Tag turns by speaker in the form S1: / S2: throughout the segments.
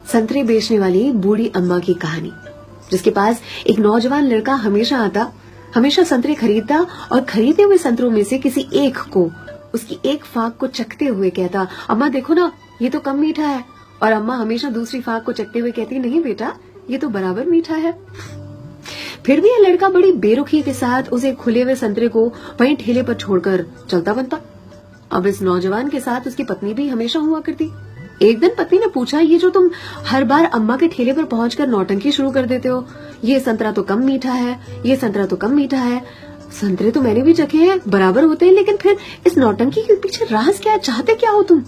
S1: संतरे बेचने वाली बूढ़ी अम्मा की कहानी, जिसके पास एक नौजवान लड़का हमेशा आता, हमेशा संतरे खरीदता और खरीदे हुए संतरों में से किसी एक को, उसकी एक फाक को चखते हुए कहता, अम्मा देखो ना, ये तो कम मीठा है। और अम्मा हमेशा दूसरी फाक को चखते हुए कहती, नहीं बेटा, ये तो बराबर मीठा है। फिर भी यह लड़का बड़ी बेरुखी के साथ उसे खुले हुए संतरे को वहीं ठेले पर छोड़कर चलता बनता। अब इस नौजवान के साथ उसकी पत्नी भी हमेशा हुआ करती। एक दिन पत्नी ने पूछा, ये जो तुम हर बार अम्मा के ठेले पर पहुंचकर नौटंकी शुरू कर देते हो, ये संतरा तो कम मीठा है, ये संतरा तो कम मीठा है। संतरे तो मैंने भी चखे हैं, बराबर होते हैं, लेकिन फिर इस नौटंकी के पीछे राज क्या है, चाहते क्या हो तुम?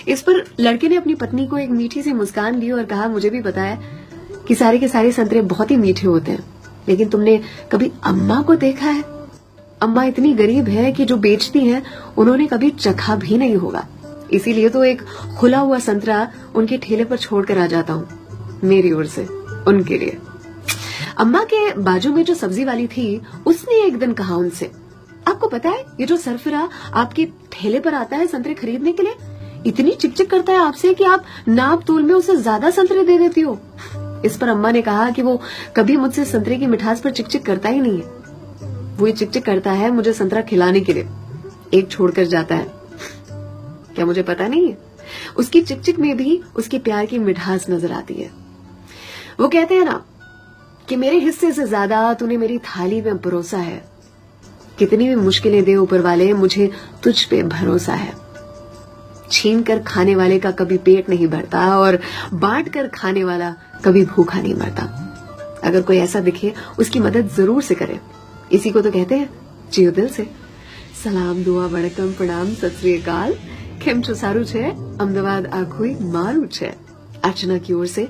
S1: इस पर लड़के ने अपनी पत्नी को एक मीठी सी मुस्कान दी और कहा, मुझे भी पता है कि सारे के सारे संतरे बहुत ही मीठे होते हैं, लेकिन तुमने कभी अम्मा को देखा है? अम्मा इतनी गरीब है कि जो बेचती हैं उन्होंने कभी चखा भी नहीं होगा, इसीलिए तो एक खुला हुआ संतरा उनके ठेले पर छोड़कर आ जाता हूँ, मेरी ओर से उनके लिए। अम्मा के बाजू में जो सब्जी वाली थी, उसने एक दिन कहा उनसे, आपको पता है ये जो सरफिरा आपके ठेले पर आता है संतरे खरीदने के लिए, इतनी चिकचिक करता है आपसे कि आप नाप तोल में उसे ज्यादा संतरे दे देती हो। इस पर अम्मा ने कहा कि वो कभी मुझसे संतरे की मिठास पर चिकचिक करता ही नहीं है, वो ये चिकचिक करता है मुझे संतरा खिलाने के लिए, एक छोड़कर जाता है। क्या मुझे पता नहीं है? उसकी चिकचिक में भी उसके प्यार की मिठास नजर आती है। वो कहते हैं ना कि मेरे हिस्से से ज्यादा तूने मेरी थाली में परोसा है, कितनी भी मुश्किलें दे ऊपर वाले, मुझे तुझ पे भरोसा है। छीन कर खाने वाले का कभी पेट नहीं भरता और बांट कर खाने वाला कभी भूखा नहीं मरता। अगर कोई ऐसा दिखे उसकी मदद जरूर से करे, इसी को तो कहते हैं जियो दिल से। सलाम, दुआ, वड़कम, प्रणाम, सत श्री अकाल, केम छो सारू छे, अहमदाबाद आखुई मारू छे। अर्चना की ओर से